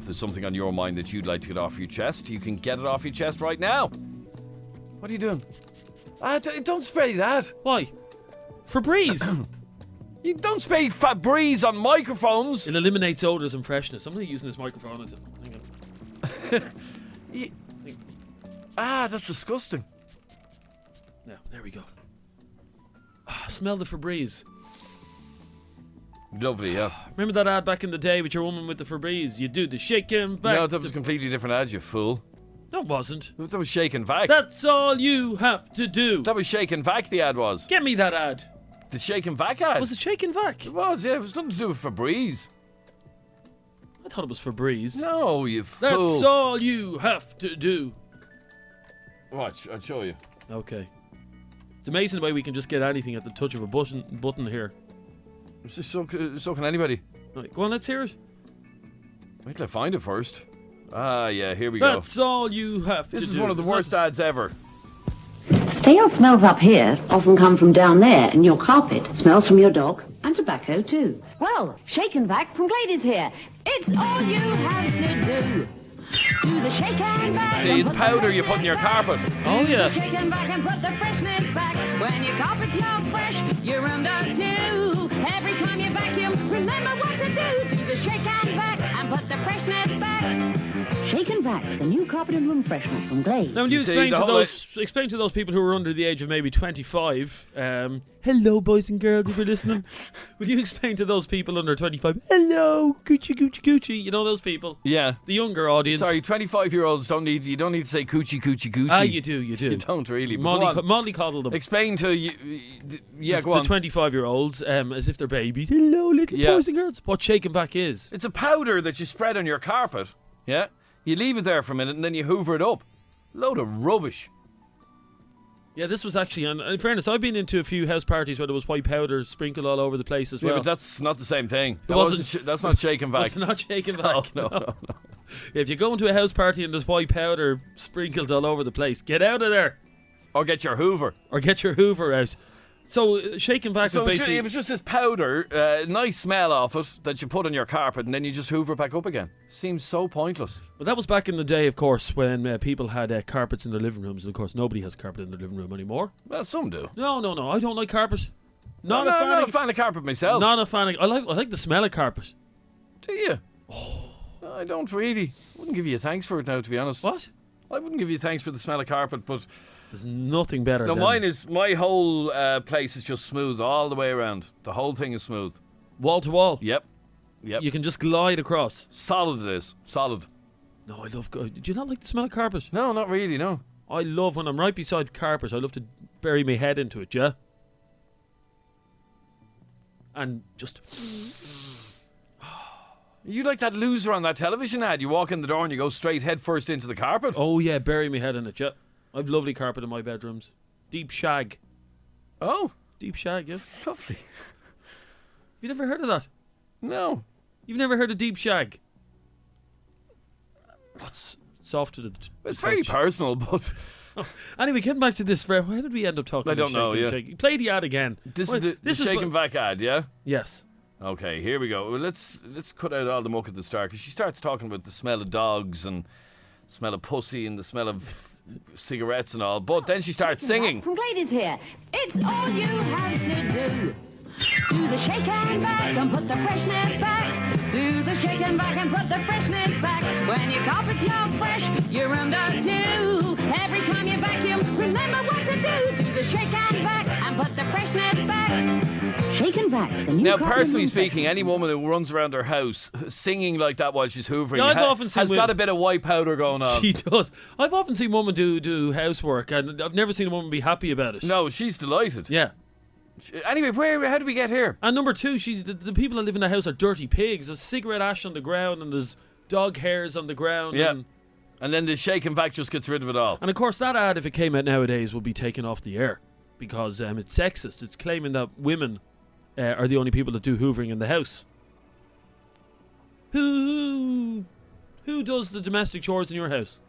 If there's something on your mind that you'd like to get off your chest, you can get it off your chest right now. What are you doing? Don't spray that. Why? Febreze. You don't spray Febreze on microphones. It eliminates odours and freshness. I'm not using this microphone. Hang on. That's disgusting. Now, there we go. Smell the Febreze. Lovely, yeah. Remember that ad back in the day with your woman with the Febreze? You do the shaking back. No, that was a completely different ad, you fool. No, it wasn't. That was Shake and Vac. That's all you have to do. That was Shake and Vac, the ad was. Get me that ad. The Shake and Vac ad? Was it Shake and Vac? It was, yeah. It was nothing to do with Febreze. I thought it was Febreze. No, you fool. That's all you have to do. Watch, I'll show you. Okay. It's amazing the way we can just get anything at the touch of a button here. It's just so can anybody. Right, go on, let's hear it. Wait till I find it first. Yeah, here we go. That's all you have to do. This is one of the worst ads ever. Stale smells up here often come from down there in your carpet. Smells from your dog and tobacco too. Well, Shake and Vac from Glade is here. It's all you have to do. Do the shake and vac. See, it's powder you put in your carpet. Oh, yeah. Shake and vac and put the freshness back. When your carpet smells fresh, your room does too. Every time you vacuum, remember what to do. Do the shake and vac and put the freshness back. Shake and Vac, the new carpet and room freshener from Glade. Now, will you explain to those people who are under the age of maybe 25, hello, boys and girls, if you're listening. Will you explain to those people under 25, hello, coochie, coochie, coochie, you know those people? Yeah. The younger audience. Sorry, 25-year-olds don't need to say coochie, coochie, coochie. You do. You don't really. Mollycoddle them. Explain to you. Yeah, go on. The 25-year-olds, as if they're babies. Hello, little boys and girls. What Shake and Vac is. It's a powder that you spread on your carpet. Yeah. You leave it there for a minute and then you hoover it up. Load of rubbish. Yeah, this was actually, in fairness, I've been into a few house parties where there was white powder sprinkled all over the place as well. Yeah, but that's not the same thing. That's not Shake and Vac. It's not Shake and Vac. No. If you go into a house party and there's white powder sprinkled all over the place, get out of there. Or get your hoover. Out. So, Shake and Vac is basically... it was just this powder, nice smell off it, that you put on your carpet and then you just hoover it back up again. Seems so pointless. But that was back in the day, of course, when people had carpets in their living rooms. And of course, nobody has carpet in their living room anymore. Well, some do. No. I don't like carpet. I'm not a fan of carpet myself. Not a fan of... I like the smell of carpet. Do you? Oh. I don't really. I wouldn't give you thanks for it now, to be honest. What? I wouldn't give you thanks for the smell of carpet, but... There's nothing better. No, my whole place is just smooth all the way around. The whole thing is smooth. Wall to wall? Yep. You can just glide across. Solid it is. Solid. No, I love... Do you not like the smell of carpet? No, not really, no. I love when I'm right beside carpet, I love to bury my head into it, yeah? And just... You like that loser on that television ad. You walk in the door and you go straight head first into the carpet. Oh, yeah, bury my head in it, yeah. I've lovely carpet in my bedrooms. Deep shag. Oh. Deep shag, yeah. Lovely. You never heard of that? No. You've never heard of deep shag? What's soft to the... It's very personal, but... Anyway, getting back to this, where did we end up talking about? I don't know, yeah. Shake? Play the ad again. This is the Shake and Vac ad, yeah? Yes. Okay, here we go. Well, let's cut out all the muck at the start, because she starts talking about the smell of dogs and smell of pussy and the smell of cigarettes and all, but then she starts singing. From Glade is here. It's all you have to do. Do the shake and vac and put the freshness back. Do the shake and vac and put the freshness back. When your carpet smells fresh, your room does too. Every time you vacuum, remember what to do. Do the shake and vac and put the freshness back. Shake and Vac, the new Now, personally speaking, any woman who runs around her house singing like that while she's hoovering has got a bit of white powder going on. She does. I've often seen women do housework, and I've never seen a woman be happy about it. No, she's delighted. Yeah. Anyway, how do we get here? And number two, the people that live in the house are dirty pigs. There's cigarette ash on the ground, and there's dog hairs on the ground. Yeah. And then the Shake and Vac just gets rid of it all. And of course, that ad, if it came out nowadays, would be taken off the air because it's sexist. It's claiming that women are the only people that do hoovering in the house. Who does the domestic chores in your house?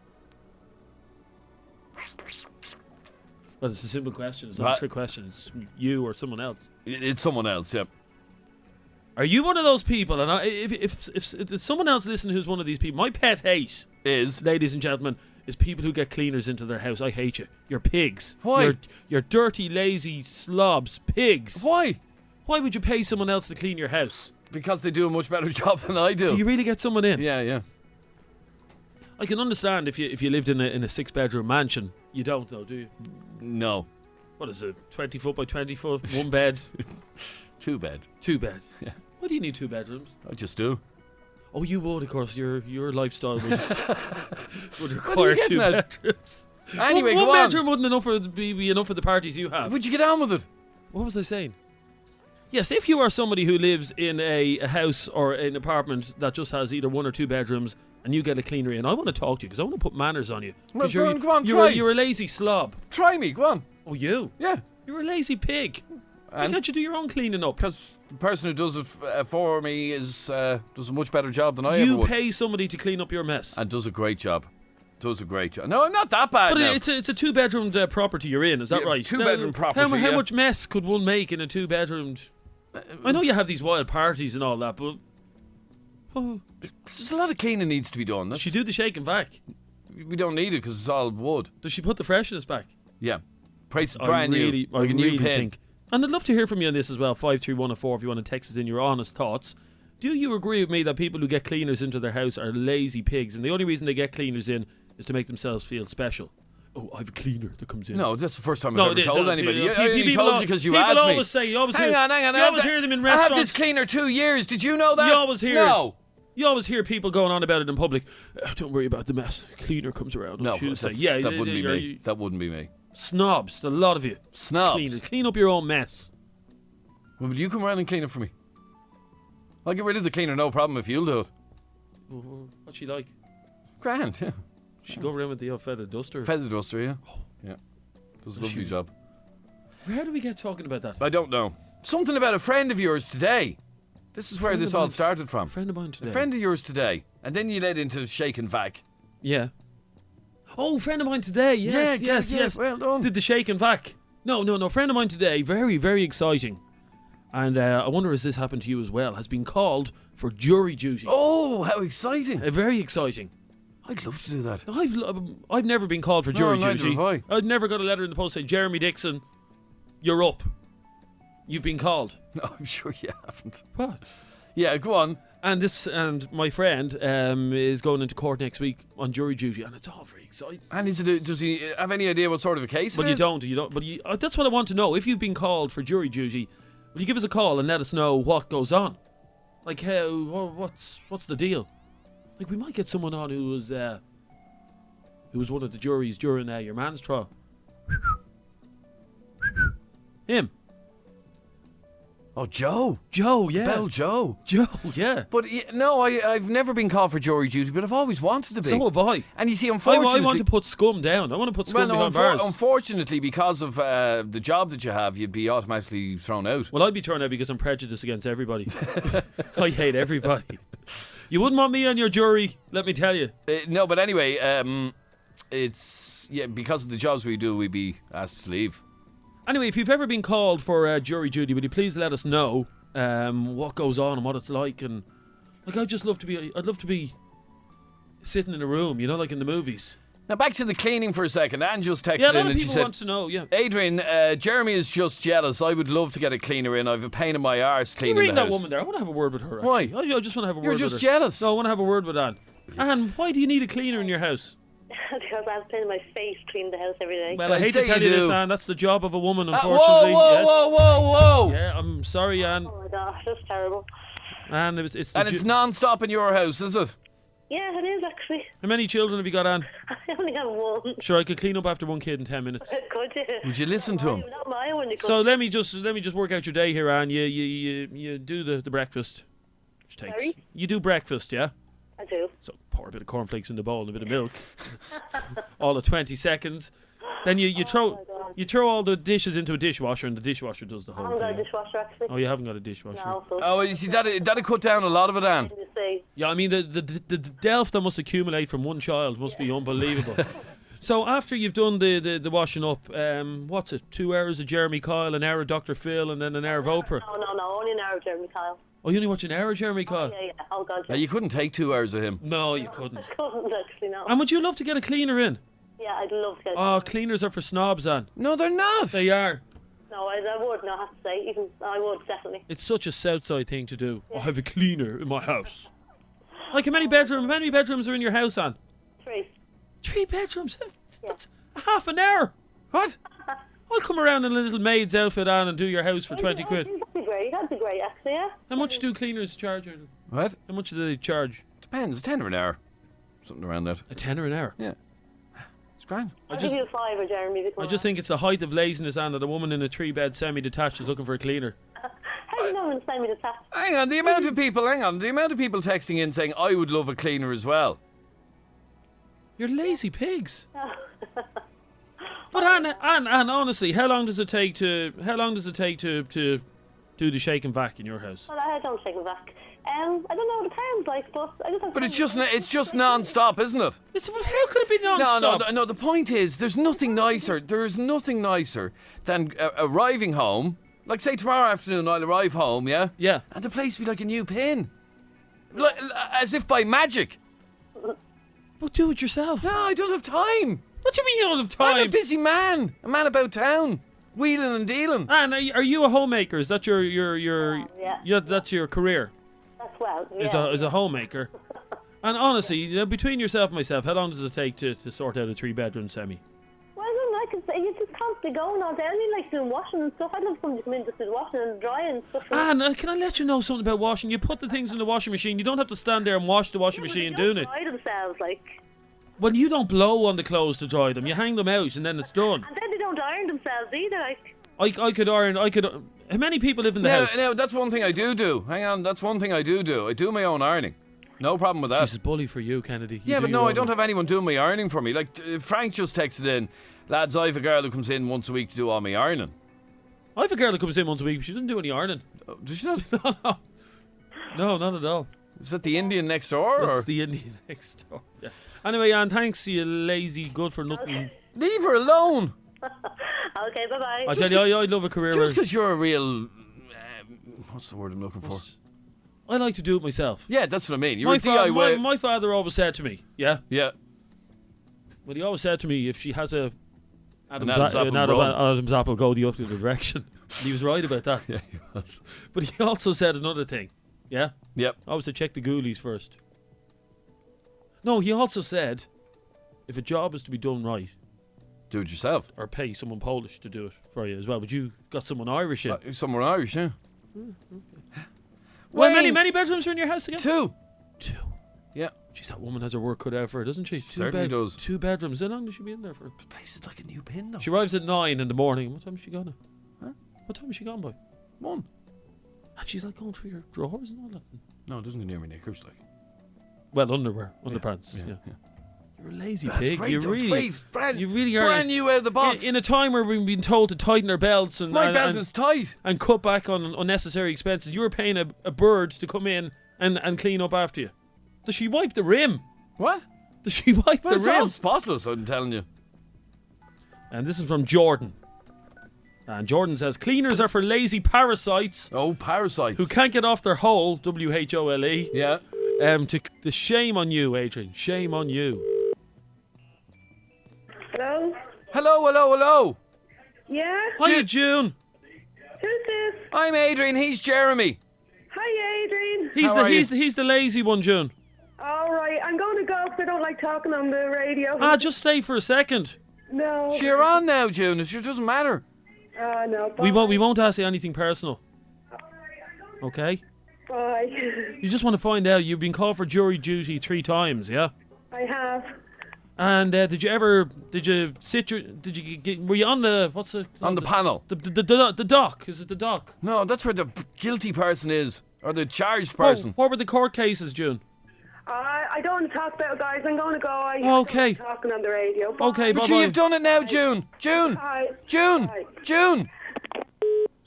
Well, it's a simple question. It's not a trick question. It's you or someone else. It's someone else, yeah. Are you one of those people? And if someone else listening who's one of these people, my pet hate is, ladies and gentlemen, is people who get cleaners into their house. I hate you. You're pigs. Why? You're dirty, lazy slobs. Pigs. Why? Why would you pay someone else to clean your house? Because they do a much better job than I do. Do you really get someone in? Yeah. I can understand if you lived in a 6-bedroom mansion. You don't though, do you? No. What is it? 20 foot by 20 foot, 1 bed, 2 bed. 2 bed. Yeah. Why do you need 2 bedrooms? I just do. Oh, you would, of course. Your lifestyle would What are require you 2 getting at? bedrooms. Anyway, one go on. bedroom wouldn't be enough for the parties you have. Would you get on with it? What was I saying? Yes, if you are somebody who lives in a house or an apartment that just has either 1 or 2 bedrooms and you get a cleaner in, I want to talk to you because I want to put manners on you. Well, 'Cause go on, try. you're a lazy slob. Try me, go on. Oh, you? Yeah. You're a lazy pig. Why And can't you do your own cleaning up? because the person who does it for me does a much better job than I ever You would. pay somebody to clean up your mess. And does a great job. No, I'm not that bad But now. it's a 2-bedroom property you're in, is that Yeah, right? 2-bedroom property, How yeah. much mess could one make in a 2-bedroom? I know you have these wild parties and all that, but There's a lot of cleaning needs to be done. does she do the shake and vac? We don't need it because it's all wood. Does she put the freshness back? Yeah. Price is brand new. Like a new pin. And I'd love to hear from you on this as well. 53104 if you want to text us in your honest thoughts. Do you agree with me that people who get cleaners into their house are lazy pigs, and the only reason they get cleaners in is to make themselves feel special? Oh, I have a cleaner that comes in. No, that's the first time No, I've it ever is. told anybody. I only People told al- you because you people asked me. always say, you always Hang hear, on. You always hear them in I restaurants. have this cleaner 2 years. Did you know that? You always hear. No. You always hear people going on about it in public. Don't worry about the mess. Cleaner comes around. No, She'll say, that wouldn't be me. That wouldn't be me. Snobs, a lot of you. Snobs. Cleaners. Clean up your own mess. Well, will you come around and clean it for me? I'll get rid of the cleaner, no problem, if you'll do it. What's she like? Grand, yeah. She go around with the feather duster. Feather duster, yeah. Yeah. Does a lovely job. How do we get talking about that? I don't know. Something about a friend of yours today. This is where Friend this of all mine. started from. A friend of mine today. A friend of yours today. And then you led into shake and vac. Yeah. Oh, friend of mine today. Yes, Yeah, yes, yeah, yes. well done. Did the shake and vac. No. Friend of mine today. Very, very exciting. And I wonder if this happened to you as well. Has been called for jury duty. Oh, how exciting. Very exciting. I'd love to do that. I've never been called for jury neither duty. have I. I've never got a letter in the post saying, Jeremy Dixon, you're up. You've been called. No, I'm sure you haven't. What? Yeah, go on. And my friend is going into court next week on jury duty, and it's all very exciting. And does he have any idea what sort of a case But it you is? don't. But that's what I want to know. If you've been called for jury duty, will you give us a call and let us know what goes on? Like what's the deal? Like we might get someone on who was one of the juries during your man's trial. Him. Oh, Joe. Joe, yeah. Bell Joe. Joe, yeah. But no, I've never been called for jury duty, but I've always wanted to be. So have I. And you see, I unfortunately, want to put scum down. I want to put scum behind bars. Unfortunately, because of the job that you have, you'd be automatically thrown out. Well, I'd be thrown out because I'm prejudiced against everybody. I hate everybody. You wouldn't want me on your jury, let me tell you. No, but anyway, it's because of the jobs we do, we'd be asked to leave. Anyway, if you've ever been called for jury duty, would you please let us know what goes on and what it's like? And like, I'd love to be sitting in a room, like in the movies. Now back to the cleaning for a second. Anne just texted Yeah, a lot in of and she people said, want to know. Yeah, Adrian, Jeremy is just jealous. I would love to get a cleaner in. I've a pain in my arse you cleaning read the that house. woman there. I want to have a word with her. Why? Actually. I just want to have a word You're with her. just jealous. No, I want to have a word with Anne. Anne, why do you need a cleaner in your house? Because I was playing my face, clean the house every day. Well, I hate say to tell you you this, do. Anne. That's the job of a woman, Whoa, unfortunately. whoa, Yes. whoa. Yeah, I'm sorry, Anne. Oh my gosh, that's terrible. Anne, it's the And it's non-stop in your house, is it? Yeah, it is actually. How many children have you got, Anne? I only have one. Sure, I could clean up after one kid in 10 minutes. Could you? Would you listen to him? Not my one. You So let me just work out your day here, Anne. You do the breakfast. Which takes, Sorry? you do breakfast, yeah? I do. So pour a bit of cornflakes in the bowl and a bit of milk. It's all of 20 seconds. Then you throw all the dishes into a dishwasher, and the dishwasher does the I whole haven't got a thing. dishwasher actually. Oh, you haven't got a dishwasher. No, so Oh, you see, that'd cut down a lot of it, Anne. you say. Yeah, I mean the delf that must accumulate from one child must be unbelievable. So after you've done the washing up, what's it? 2 hours of Jeremy Kyle, an hour of Dr. Phil, and then an hour of Oprah. No, only an hour of Jeremy Kyle. Oh, you only watch an hour of Jeremy Kyle? Yeah. Oh, God, Now, yeah. you couldn't take 2 hours of him. No, you couldn't. Couldn't actually, no. And would you love to get a cleaner in? Yeah, I'd love to get Oh, cleaners are for snobs, Anne. No, they're not. They are. No, I would, no, I have to say. Even, I would, definitely. It's such a Southside thing to do. I have a cleaner in my house. Like, how many bedrooms are in your house, Anne? 3. 3 bedrooms? That's half an hour. What? I'll come around in a little maid's outfit, Anne, and do your house for 20 quid. That'd be great, actually, yeah. How much do cleaners charge? What? How much do they charge? Depends. A tenner an hour. Something around that. A tenner an hour. Yeah. It's grand. I'll give you a 5 Jeremy. To come I just think it's the height of laziness, Anne, that a woman in a 3-bed semi-detached is looking for a cleaner. How do you know when it's time to tap? Hang on, the amount of people texting in saying, I would love a cleaner as well. You're lazy pigs. But Anne, honestly, how long does it take to do the shake and vac in your house? Well, I don't take it back. I don't know, it depends, like, but I just have But it's just non-stop, isn't it? How could it be non-stop? No, the point is, there's nothing nicer than arriving home. Like, say, tomorrow afternoon I'll arrive home, yeah? Yeah. And the place will be like a new pin. As if by magic. But do it yourself. No, I don't have time. What do you mean you don't have time? I'm a busy man. A man about town. Wheeling and dealing. Anne, are you a homemaker? Is that your that's your career? That's well, yeah. As a homemaker. And honestly, between yourself and myself, how long does it take to sort out a 3-bedroom semi? Well, I could say, you just constantly going all day. I only like doing washing and stuff. I'd love somebody to come in just do washing and drying and stuff. Anne, can I let you know something about washing? You put the things in the washing machine. You don't have to stand there and wash the washing machine doing it. Dry themselves, like. Well, you don't blow on the clothes to dry them. You hang them out and then it's done. And then they don't iron themselves either, like. I could iron. How many people live in the house? No, that's one thing I do. Hang on, that's one thing I do. I do my own ironing. No problem with that. Jesus, bully for you, Kennedy. Yeah, but no, I don't have anyone doing my ironing for me. Like, Frank just texted in, lads, I have a girl who comes in once a week to do all my ironing. I have a girl who comes in once a week, but she doesn't do any ironing. Oh, does she not? No, not at all. Is that the Indian next door? That's Or? the Indian next door. Yeah. Anyway, Anne, thanks, you lazy, good for nothing. Leave her alone. Okay, bye-bye. I tell you, I'd love a career Just where because you're a real... what's the word I'm looking for? I like to do it myself. Yeah, that's what I mean. You're a DIY. My father always said to me, yeah? Yeah. Well, he always said to me, if she has a Adam's apple, go the other direction. And he was right about that. Yeah, he was. But he also said another thing. Yeah? Yep. Always to check the ghoulies first. No, he also said, if a job is to be done right, do it yourself. or pay someone Polish to do it for you as well. But you got someone Irish in. Someone Irish, yeah. Well, many bedrooms are in your house again? 2. 2. Yeah. Jeez, that woman has her work cut out for her, doesn't she? Certainly does. 2 bedrooms. How long does she be in there for? The place is like a new pin, though. She arrives at 9 in the morning. What time is she gone? Huh? What time is she gone by? 1. And she's like going through your drawers and all that. No, it doesn't go near my knickers, like. Well, underwear, underpants. Yeah. You're a lazy That's pig. great, You though. It's really, great. Brand, you really are. brand new out of the box. In a time where we've been told to tighten our belts and My belt is tight. and cut back on unnecessary expenses, you were paying a bird to come in and clean up after you. Does she wipe the rim? What? Does she wipe Well, the it's rim? all spotless, I'm telling you. And this is from Jordan. And Jordan says, cleaners are for lazy parasites Oh, parasites. who can't get off their hole, WHOLE. Yeah. The shame on you, Adrian. Shame on you. Hello? Hello. Yeah? Hiya, June. Who's this? I'm Adrian, he's Jeremy. Hi, Adrian. He's the lazy one, June. All right, I'm going to go because I don't like talking on the radio. Just stay for a second. No. You're on now, June. It just doesn't matter. No. We Bye. won't ask you anything personal. Okay? Bye. You just want to find out, you've been called for jury duty 3 times, yeah? I have. And did you were you on the, what's it? On the panel. The dock, is it the dock? No, that's where the guilty person is. Or the charged person. What were the court cases, June? I don't want to talk about it, guys. I'm going to go. Okay. I'm talking on the radio. Bye. Okay, But bye-bye. sure, you've done it now, June. June. Bye. June. Bye. June.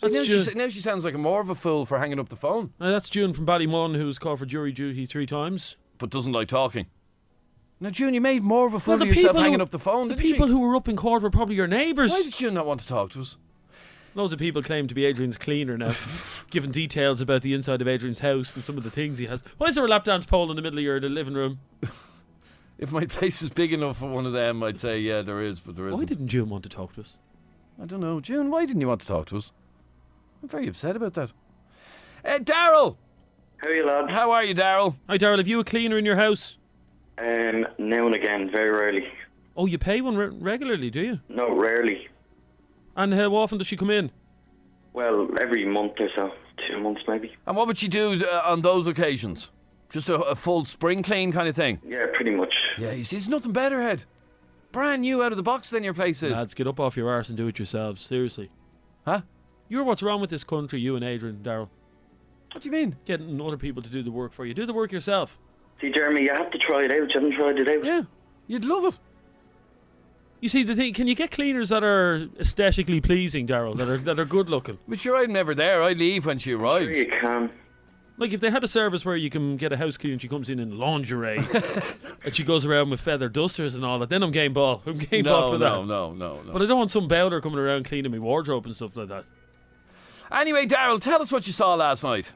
That's June. Now she sounds like more of a fool for hanging up the phone. That's June from Ballymun, who was called for jury duty 3 times. But doesn't like talking. Now, June, you made more of a fool Well, of yourself hanging up the phone, The didn't you? people who were up in court were probably your neighbours. Why did June not want to talk to us? Loads of people claim to be Adrian's cleaner now, giving details about the inside of Adrian's house and some of the things he has. Why is there a lap dance pole in the middle of your living room? If my place was big enough for one of them, I'd say, yeah, there is, but there isn't. Why didn't June want to talk to us? I don't know. June, why didn't you want to talk to us? I'm very upset about that. Daryl! How are you, lads? How are you, Daryl? Hi, Daryl. Have you a cleaner in your house? Now and again, very rarely. Oh, you pay one regularly, do you? No, rarely. And how often does she come in? Well, every month or so. 2 months, maybe. And what would she do on those occasions? Just a full spring clean kind of thing? Yeah, pretty much. Yeah, you see, it's nothing better, Ed. Brand new out of the box than your place is. Lads, get up off your arse and do it yourselves. Seriously. Huh? You're what's wrong with this country, you and Adrian, Daryl. What do you mean? Getting other people to do the work for you. Do the work yourself. See, Jeremy, you have to try it out. You haven't tried it out. Yeah, you'd love it. You see, the thing, can you get cleaners that are aesthetically pleasing, Daryl, that are good looking? But sure, I'm never there. I leave when she arrives. Sure you can. Like if they had a service where you can get a house clean and she comes in lingerie and she goes around with feather dusters and all that, then I'm game ball. I'm game ball for that. No. But I don't want some bowler coming around cleaning my wardrobe and stuff like that. Anyway, Daryl, tell us what you saw last night.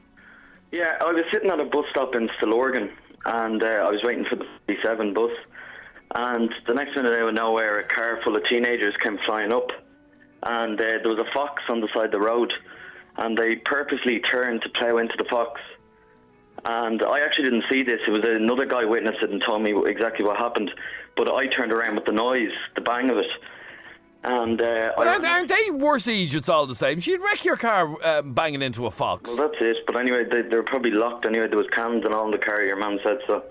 Yeah, I was sitting at a bus stop in Stillorgan, and I was waiting for the 47 bus. And the next minute out of nowhere, a car full of teenagers came flying up. And there was a fox on the side of the road. And they purposely turned to plough into the fox. And I actually didn't see this. It was another guy witnessed it and told me exactly what happened. But I turned around with the noise, the bang of it. And But aren't they worse idiots all the same? She'd wreck your car banging into a fox. Well, that's it. But anyway, they were probably locked anyway. There was cans and all in the car, your man said so.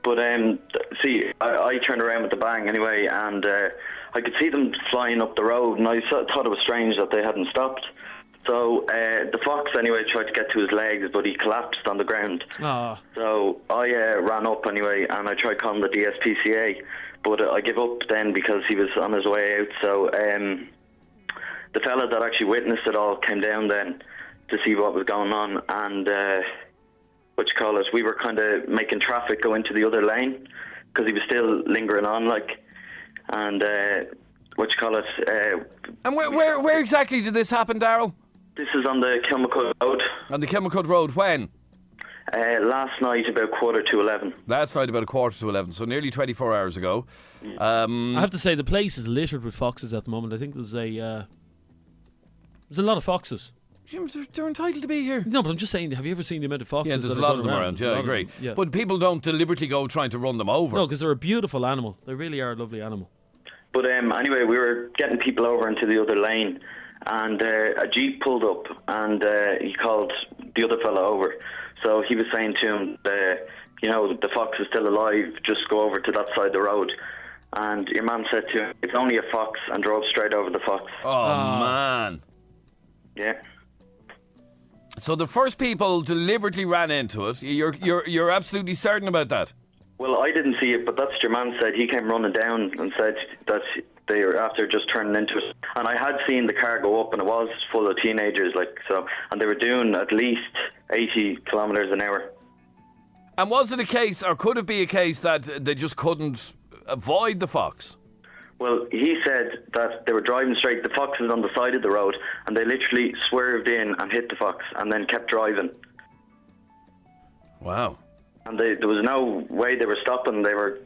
But see, I turned around with the bang anyway, and I could see them flying up the road, and I thought it was strange that they hadn't stopped. So the fox anyway tried to get to his legs, but he collapsed on the ground. Ah. So I ran up anyway, and I tried calling the DSPCA, but I gave up then because he was on his way out. So the fella that actually witnessed it all came down then to see what was going on, and we were kind of making traffic go into the other lane because he was still lingering on, and And where exactly did this happen, Daryl? This is on the Kilmacud Road. On the Kilmacud Road, when? Last night about 11:15. Last night about 11:15, so nearly 24 hours ago. I have to say, the place is littered with foxes at the moment. I think there's a lot of foxes. They're entitled to be here. No, but I'm just saying, have you ever seen the amount of foxes? Yeah, there's that a are lot of going them around. Yeah, I agree. Yeah. But people don't deliberately go trying to run them over. No, because they're a beautiful animal. They really are a lovely animal. But anyway, we were getting people over into the other lane, and a Jeep pulled up, and he called the other fella over. So he was saying to him, the fox is still alive, just go over to that side of the road. And your man said to him, it's only a fox, and drove straight over the fox. Oh, man. Yeah. So the first people deliberately ran into it. You're absolutely certain about that? Well, I didn't see it, but that's what your man said. He came running down and said that they were after just turning into it. And I had seen the car go up, and it was full of teenagers, and they were doing at least 80 kilometres an hour. And was it a case, or could it be a case, that they just couldn't avoid the fox? Well, he said that they were driving straight. The fox was on the side of the road, and they literally swerved in and hit the fox, and then kept driving. Wow. And there was no way they were stopping. They were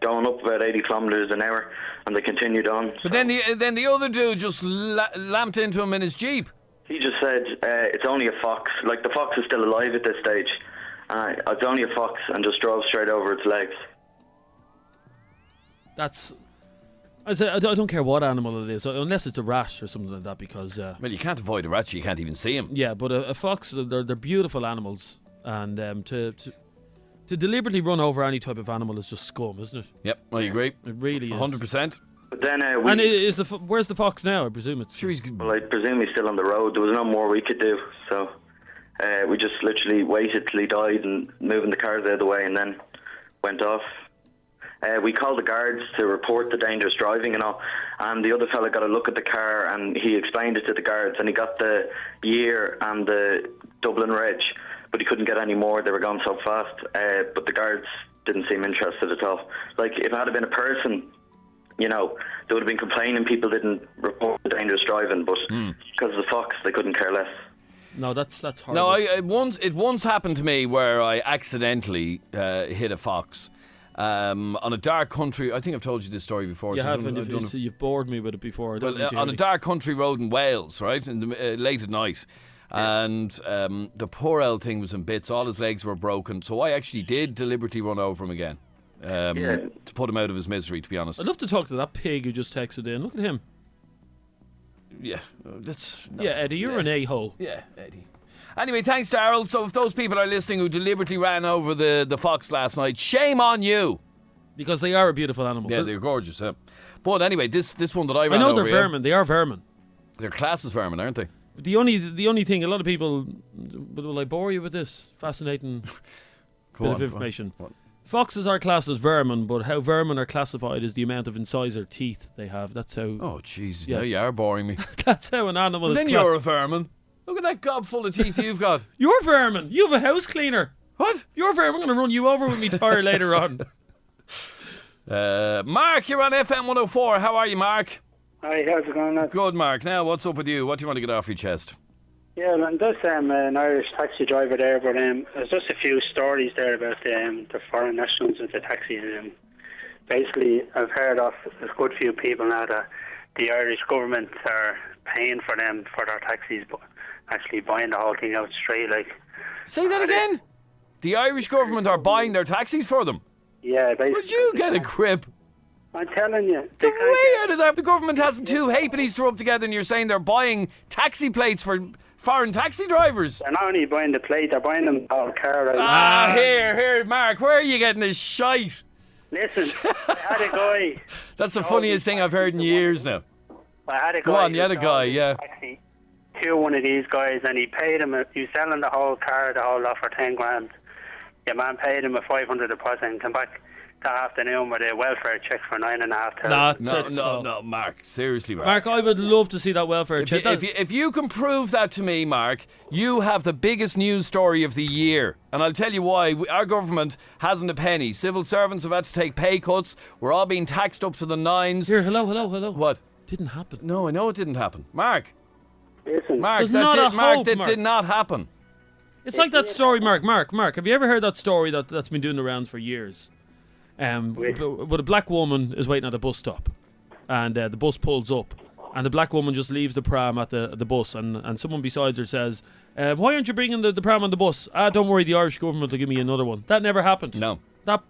going up about 80 kilometres an hour, and they continued on. But then the other dude just lamped into him in his Jeep. He just said, it's only a fox. The fox is still alive at this stage. It's only a fox, and just drove straight over its legs. I don't care what animal it is, unless it's a rat or something like that, because... Well, you can't avoid a rat, you can't even see him. Yeah, but a fox, they're beautiful animals, and to deliberately run over any type of animal is just scum, isn't it? Yep, I agree. It really is. 100%. But then and where's the fox now? I presume it's... Sure, well, I presume he's still on the road. There was no more we could do, so we just literally waited till he died and moving the cars out of the way, and then went off. We called the guards to report the dangerous driving and all, and the other fella got a look at the car, and he explained it to the guards, and he got the year and the Dublin reg, but he couldn't get any more. They were going so fast. But the guards didn't seem interested at all. Like, if it had been a person, you know, they would have been complaining people didn't report dangerous driving, but because of the fox, they couldn't care less. No, that's horrible. No, it once happened to me where I accidentally hit a fox on a dark country. I think I've told you this story before. You so have, and you've bored me with it before. On a dark country road in Wales, right, in the, late at night. And the poor old thing was in bits. All his legs were broken. So I actually did deliberately run over him again to put him out of his misery, to be honest. I'd love to talk to that pig who just texted in. Look at him. Yeah, Eddie, you're an a-hole. Yeah, Eddie. Anyway, thanks, Darryl. So if those people are listening who deliberately ran over the fox last night, shame on you. Because they are a beautiful animal. Yeah, they're gorgeous. Yeah. But anyway, this one that I ran over. I know they're vermin. They are vermin. They're class as vermin, aren't they? The only thing, a lot of people, will I bore you with this fascinating bit of information? Go on. Foxes are classed as vermin, but how vermin are classified is the amount of incisor teeth they have. That's how. Oh, jeez, yeah, you are boring me. That's how an animal is. Then you're a vermin. Look at that gob full of teeth you've got. You're vermin. You have a house cleaner. What? You're vermin. I'm going to run you over with me tire later on. Mark, you're on FM104. How are you, Mark? Hi, how's it going? Good, Mark. Now, what's up with you? What do you want to get off your chest? Yeah, I'm just an Irish taxi driver there, but there's just a few stories there about the foreign nationals with the taxi. Basically, I've heard of a good few people now that the Irish government are paying for them for their taxis, but actually buying the whole thing out straight. Like, say that again? The Irish government are buying their taxis for them? Yeah, basically. Would you get a grip? I'm telling you. The way out of that, the government hasn't two halfpennies to rub together and you're saying they're buying taxi plates for foreign taxi drivers. They're not only buying the plate, they're buying them the whole car. Here, Mark, where are you getting this shite? Listen, I had a guy. That's the funniest thing I've heard in years now. I had a guy. Go on, you had a guy, yeah. Taxi to one of these guys, and he paid him. He was selling the whole car, the whole lot for 10 grand. Your man paid him a 500 deposit and came back that afternoon with a welfare check for 9,500. No, Mark. Seriously, Mark. Mark, I would love to see that welfare check. If you can prove that to me, Mark, you have the biggest news story of the year. And I'll tell you why. Our government hasn't a penny. Civil servants have had to take pay cuts. We're all being taxed up to the nines. Here, hello. What? Didn't happen. No, I know it didn't happen. Mark. Listen. Mark, Mark. did not happen. It's like that story, Mark. Have you ever heard that story that's been doing the rounds for years? But a black woman is waiting at a bus stop, and the bus pulls up, and the black woman just leaves the pram at the bus, and someone beside her says, "Why aren't you bringing the pram on the bus?" Don't worry, the Irish government will give me another one. That never happened. No. That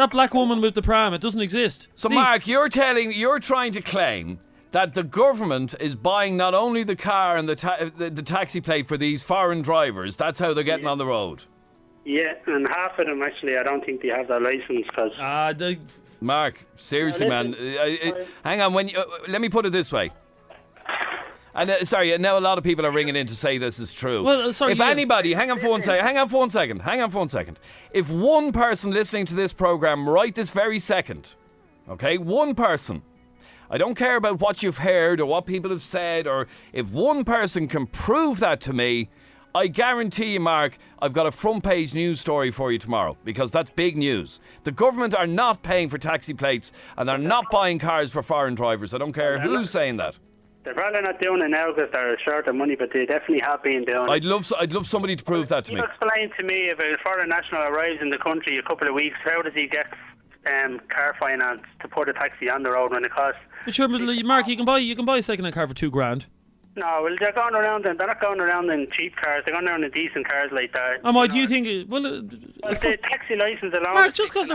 black woman with the pram, it doesn't exist. So, Mark, you're trying to claim that the government is buying not only the car and the taxi plate for these foreign drivers. That's how they're getting on the road. Yeah, and half of them actually, I don't think they have their license because. Mark, seriously, man. Hang on. Let me put it this way. And sorry, now a lot of people are ringing in to say this is true. Well, sorry. If anybody, hang on for one second. If one person listening to this program right this very second, okay, one person. I don't care about what you've heard or what people have said, or if one person can prove that to me, I guarantee you, Mark, I've got a front page news story for you tomorrow, because that's big news. The government are not paying for taxi plates and they're not buying cars for foreign drivers. I don't care who's saying that. They're probably not doing it now because they're short of money, but they definitely have been doing it. I'd love somebody to prove that to me. Can you explain to me, if a foreign national arrives in the country a couple of weeks, how does he get car finance to put a taxi on the road when it costs? But sure, Mark, you can buy a second-hand car for $2,000. No, well, they're not going around in cheap cars. They're going around in decent cars like that. Do you think? The taxi license alone. Mark, just because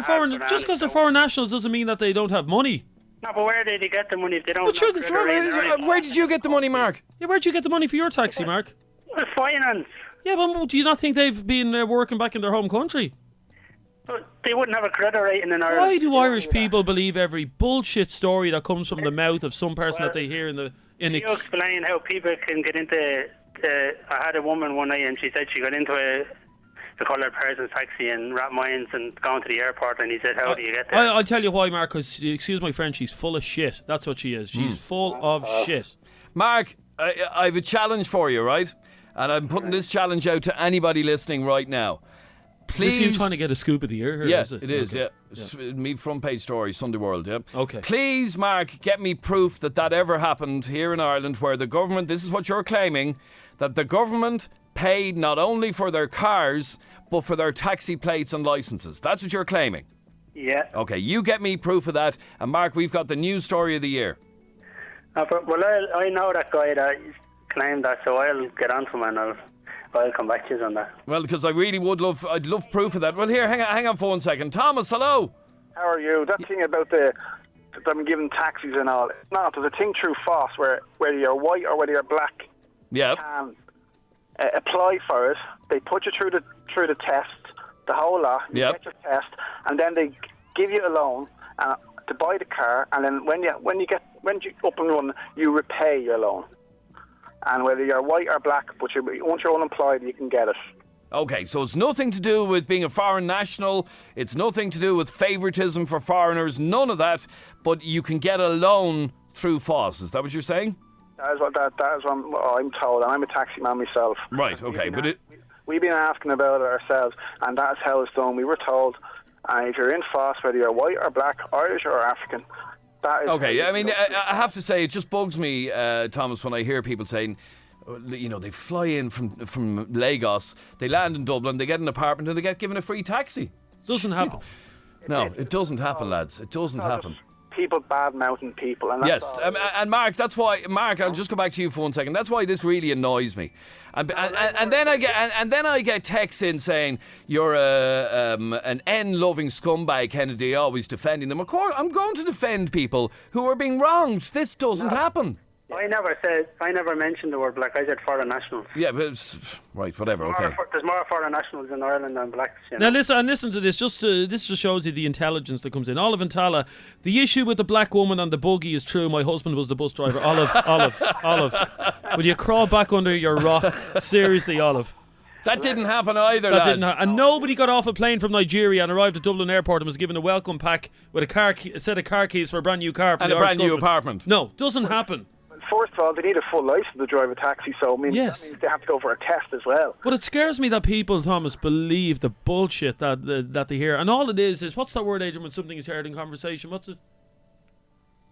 they're foreign nationals doesn't mean that they don't have money. No, but where did they get the money if they don't? But where did you get the money, Mark? Yeah, where'd you get the money for your taxi, Mark? Well, finance. Yeah, but do you not think they've been working back in their home country? But they wouldn't have a credit rating in Ireland. Why do Irish people believe every bullshit story that comes from the mouth of some person that they hear Can you explain how people can get into? I had a woman one night and she said she got into a coloured person's taxi in Rathmines and gone to the airport, and he said, "How do you get there?" I'll tell you why, Mark. Because excuse my French, she's full of shit. That's what she is. She's full of shit. Mark, I have a challenge for you, right? And I'm putting this challenge out to anybody listening right now. Please. Is this you trying to get a scoop of the year? Or Yeah, is it is, Okay. yeah. Me front page story, Sunday World, yeah. Okay. Please, Mark, get me proof that ever happened here in Ireland where the government, this is what you're claiming, that the government paid not only for their cars, but for their taxi plates and licences. That's what you're claiming. Yeah. Okay, you get me proof of that. And Mark, we've got the news story of the year. Well, I know that guy that claimed that, so I'll get on to him and I'll come back to you on that. Well, because I really I'd love proof of that. Well, here, hang on for 1 second. Thomas, hello. How are you? That thing about them giving taxis and all. No, there's a thing through FOSS where whether you're white or whether you're black, Yeah. can apply for it. They put you through the test, the whole lot. You Yep. get your test, and then they give you a loan to buy the car. And then when you up and run, you repay your loan. And whether you're white or black, but once you're unemployed, you can get it. Okay, so it's nothing to do with being a foreign national. It's nothing to do with favouritism for foreigners. None of that. But you can get a loan through FOSS. Is that what you're saying? That is what I'm told, and I'm a taxi man myself. Right. Okay, but We've been asking about it ourselves, and that's how it's done. We were told, if you're in FOSS, whether you're white or black, Irish or African, that is... Okay, I mean, I have to say, it just bugs me, Thomas, when I hear people saying, you know, they fly in from Lagos, they land in Dublin, they get an apartment, and they get given a free taxi. Doesn't happen. No, it doesn't happen, lads. It doesn't happen. People bad-mouthing people, and that's Yes, all. and Mark, that's why. Mark, I'll just go back to you for 1 second. That's why this really annoys me. And then I get texts in saying you're an N-loving scumbag, Kennedy, always defending them. Of course, I'm going to defend people who are being wronged. This doesn't happen. I never mentioned the word black. I said foreign nationals. Yeah, but right, whatever. Okay. There's more foreign nationals in Ireland than blacks. You Now know? listen to this. This just shows you the intelligence that comes in. Olive and Tala, the issue with the black woman on the buggy is true. My husband was the bus driver. Olive. Will you crawl back under your rock? Seriously, Olive. That didn't happen either, That lads. didn't and nobody got off a plane from Nigeria and arrived at Dublin Airport and was given a welcome pack with a set of car keys for a brand new car from And the a Irish brand new government. apartment. No, doesn't happen. First of all, they need a full license to drive a taxi, so Yes. that means they have to go for a test as well. But it scares me that people, Thomas, believe the bullshit that they hear. And all it is what's that word, Adrian, when something is heard in conversation? What's it?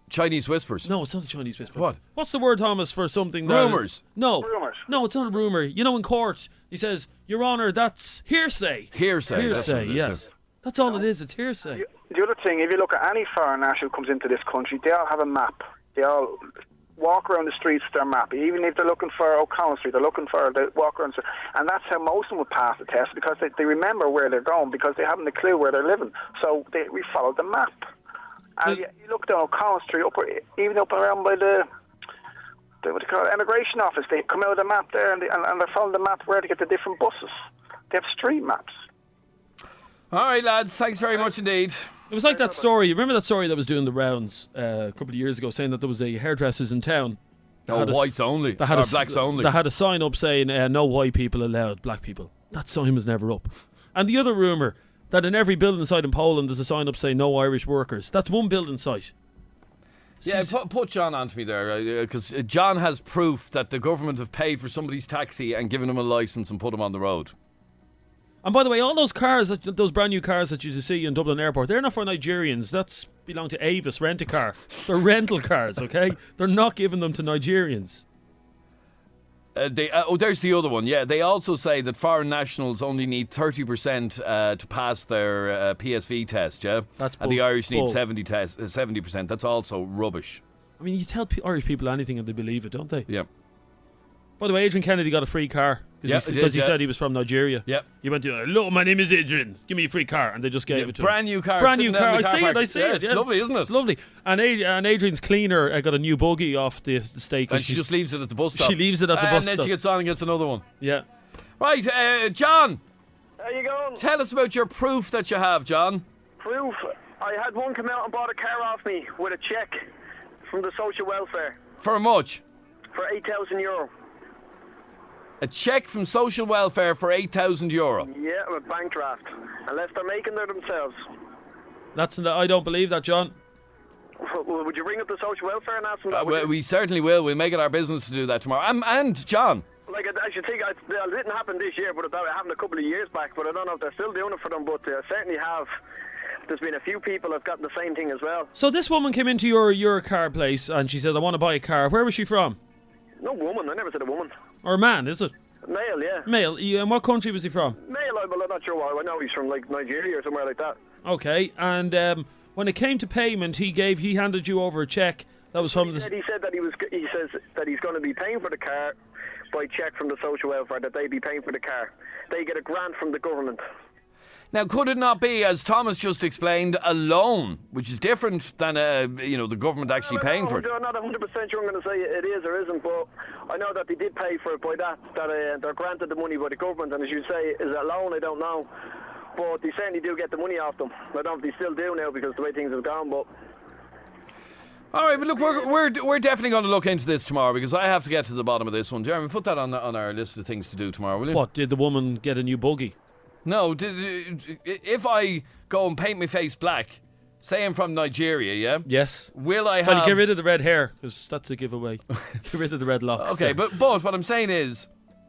Chinese whispers. No, it's not a Chinese whisper. What? What's the word, Thomas, for something that... Rumours. No. Rumours. No, it's not a rumour. You know, in court, he says, Your Honour, that's hearsay. Hearsay. that's what Hearsay, it is, yes. That's all it is, it's hearsay. The other thing, if you look at any foreign national who comes into this country, they all have a map. They all walk around the streets with their map. Even if they're looking for O'Connell Street, they walk around. And that's how most of them would pass the test, because they remember where they're going, because they haven't a clue where they're living. So we follow the map. And you look down O'Connell Street, even up around by the what do you call it, immigration office, they come out of the map there and they're following the map where to get the different buses. They have street maps. All right, lads. Thanks very much indeed. It was like that story. You remember that story that was doing the rounds a couple of years ago, saying that there was a hairdressers in town. Oh, whites only. That had Or blacks only. That had a sign up saying, no white people allowed, black people. That sign was never up. And the other rumour, that in every building site in Poland there's a sign up saying no Irish workers. That's one building site. Yeah, put John on to me there, because John has proof that the government have paid for somebody's taxi and given him a licence and put him on the road. And by the way, all those cars, those brand new cars that you see in Dublin Airport, they're not for Nigerians. That's belong to Avis Rent-A-Car. They're rental cars, okay? They're not giving them to Nigerians. There's the other one. Yeah, they also say that foreign nationals only need 30% to pass their PSV test. Yeah, That's and the bull- Irish need bull. 70%. That's also rubbish. I mean, you tell Irish people anything and they believe it, don't they? Yeah. By the way, Adrian Kennedy got a free car Yeah, because he said he was from Nigeria. Yeah. He went to, hello, my name is Adrian. Give me a free car. And they just gave it to him. Brand new car. Brand new sitting down car. in the I see park. it. Yeah, It's it's lovely, isn't it? It's lovely. And Adrian's cleaner got a new buggy off the stake. And she just leaves it at the bus stop. She leaves it at the bus And then stop. she gets on and gets another one. Yeah. Right, John, How you going? tell us about your proof that you have, John. Proof. I had one come out and bought a car off me with a cheque from the social welfare For much? for €8,000. A cheque from social welfare for €8,000. Yeah, with bank draft. Unless they're making it themselves. I don't believe that, John. Well, would you ring up the social welfare and ask them that? would you? We certainly will. We'll make it our business to do that tomorrow. And John, Like, I should think it didn't happen this year, but it happened a couple of years back. But I don't know if they're still doing it for them, but they certainly have. There's been a few people have gotten the same thing as well. So this woman came into your car place and she said, I want to buy a car. Where was she from? No woman. I never said a woman. Or a man, is it? Male, yeah. Male. And what country was he from? Male, I'm not sure why. I know he's from like Nigeria or somewhere like that. Okay, and when it came to payment, he handed you over a cheque. That was from He said that he says that he's going to be paying for the car by cheque from the social welfare. That they'd be paying for the car. They get a grant from the government. Now, could it not be, as Thomas just explained, a loan, which is different than the government actually paying for it? I'm not 100% sure I'm going to say it is or isn't, but I know that they did pay for it by that they're granted the money by the government, and as you say, is it a loan? I don't know. But they certainly do get the money off them. I don't know if they still do now because the way things have gone, but... All right, but look, we're definitely going to look into this tomorrow because I have to get to the bottom of this one. Jeremy, put that on our list of things to do tomorrow, will you? What, did the woman get a new buggy? No, if I go and paint my face black, say I'm from Nigeria, yeah? Yes. Will I have... Well, get rid of the red hair, because that's a giveaway. Get rid of the red locks. Okay, there. but what I'm saying is,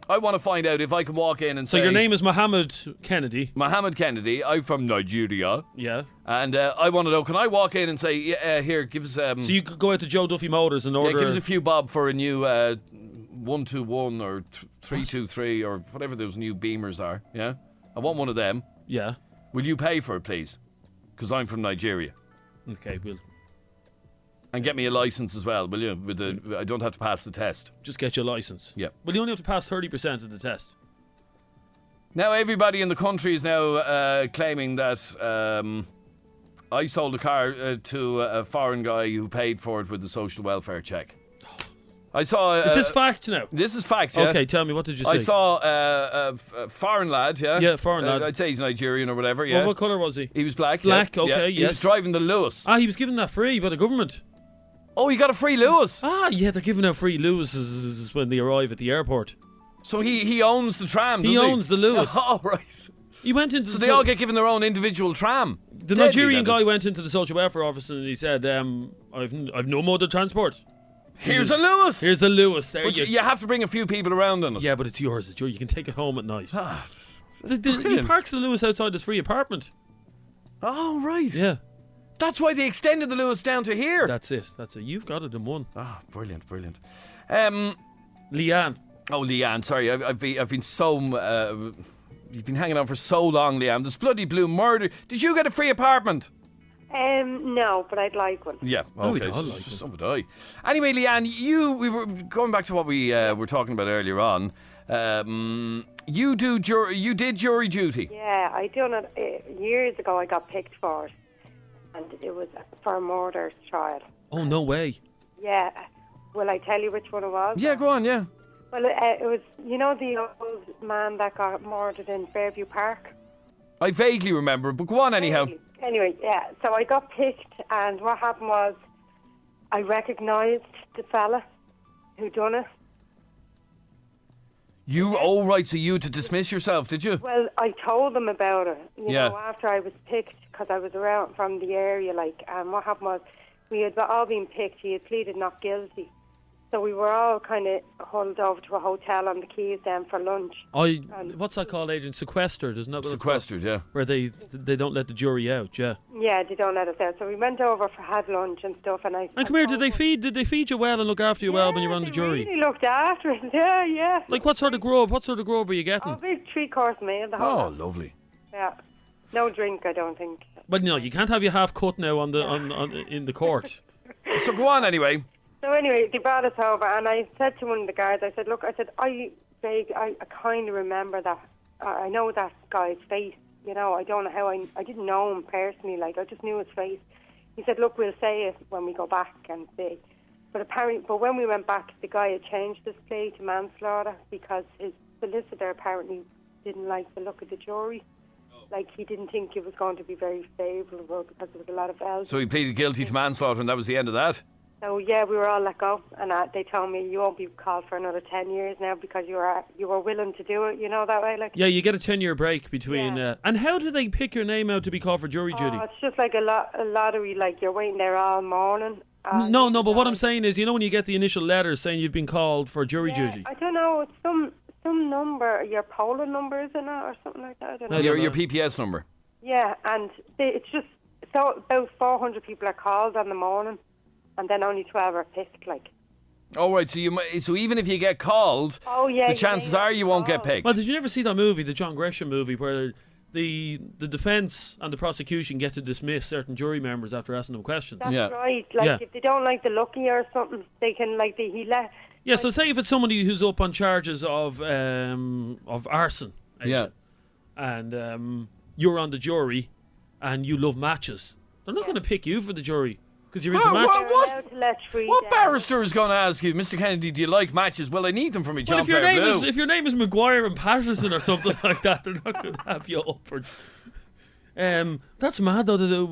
I want to find out if I can walk in and say... So your name is Mohammed Kennedy. Mohammed Kennedy, I'm from Nigeria. Yeah. And I want to know, can I walk in and say, here, give us... so you could go out to Joe Duffy Motors and order... Yeah, give us a few bob for a new 121 or 323 or whatever those new Beamers are, yeah? I want one of them. Yeah. Will you pay for it, please? Because I'm from Nigeria. Okay, we'll... And get me a license as well, will you? I don't have to pass the test. Just get your license. Yeah. Well, you only have to pass 30% of the test. Now, everybody in the country is now claiming that I sold a car to a foreign guy who paid for it with the social welfare check. I saw... is this fact now? This is fact, yeah. Okay, tell me, what did you say? I saw a foreign lad, yeah? Yeah, foreign lad. I'd say he's Nigerian or whatever, yeah. Well, what colour was he? He was black. Black, yeah. okay, yeah. yes. He was driving the Lewis. Ah, he was given that free by the government. Oh, he got a free Lewis? Ah, yeah, they're giving out free Lewises when they arrive at the airport. So he owns the tram, does he? He owns the Lewis. Oh, right. He went into... So they all get given their own individual tram. The Nigerian guy went into the social welfare office and he said, I've no mode of transport. Here's a Lewis. Here's a Lewis. There but you have to bring a few people around on it. Yeah, but it's yours. It's yours. You can take it home at night. Ah, he parks the Lewis outside his free apartment. Oh, right. Yeah. That's why they extended the Lewis down to here. That's it. You've got it in one. Ah, brilliant. Leanne. Oh, Leanne. Sorry, I've been so... you've been hanging on for so long, Leanne. This bloody blue murder. Did you get a free apartment? No, but I'd like one. Yeah, okay. So would I. Anyway, Leanne, we were going back to what we were talking about earlier on. You did jury duty. Yeah, I done it years ago. I got picked for it, and it was for a murder trial. Oh, no way. Yeah. Will I tell you which one it was? Yeah, go on. Yeah. Well, it was, the old man that got murdered in Fairview Park. I vaguely remember, but go on anyhow. Anyway, yeah, so I got picked, and what happened was I recognised the fella who done it. Oh, right, so you had to dismiss yourself, did you? Well, I told them about it, you Yeah. know, after I was picked, because I was around from the area, and what happened was we had all been picked. He had pleaded not guilty. So we were all kind of hauled over to a hotel on the quays then for lunch. What's that called, Adrian? Sequestered, isn't that what Sequestered, it's yeah. Where they don't let the jury out, yeah. Yeah, they don't let us out. So we went over had lunch and stuff, and And come here, did they feed you well and look after you well when you were on the jury? They really looked after us, yeah. Like what sort of grub? What sort of grub were you getting? Oh, big 3-course meal, the whole lot. Lovely. Yeah. No drink, I don't think. Well, no, you can't have your half cut now on in the court. So go on anyway. So anyway, they brought us over, and I said to one of the guards, I said, I kind of remember that. I know that guy's face. You know, I don't know how I didn't know him personally. I just knew his face. He said, look, we'll say it when we go back and see. But when we went back, the guy had changed his plea to manslaughter because his solicitor apparently didn't like the look of the jury. He didn't think it was going to be very favourable because there was a lot of elders. So he pleaded guilty to manslaughter, and that was the end of that? So yeah, we were all let go, and they told me you won't be called for another 10 years now because you were willing to do it, that way. Yeah, you get a 10-year break between. Yeah. And how do they pick your name out to be called for jury duty? It's just like a lottery. You're waiting there all morning, No, but what I'm saying is, you know, when you get the initial letter saying you've been called for jury duty. I don't know. It's some number. Your Poland number, isn't it, or something like that? I don't know. Your PPS number. Yeah, and it's just so about 400 people are called in the morning, and then only 12 are picked. Like. Oh right, so even if you get called, the chances are you won't get picked. Well, did you never see that movie, the John Gresham movie, where the defence and the prosecution get to dismiss certain jury members after asking them questions? That's right. Like if they don't like the looky or something, they can Yeah, so say if it's somebody who's up on charges of arson, Adrian, and you're on the jury, and you love matches, they're not going to pick you for the jury because you're into matches. What barrister is going to ask you, Mr. Kennedy, do you like matches? Well, I need them for me job. If your name is Maguire and Patterson or something like that, they're not going to have you up for. That's mad though that it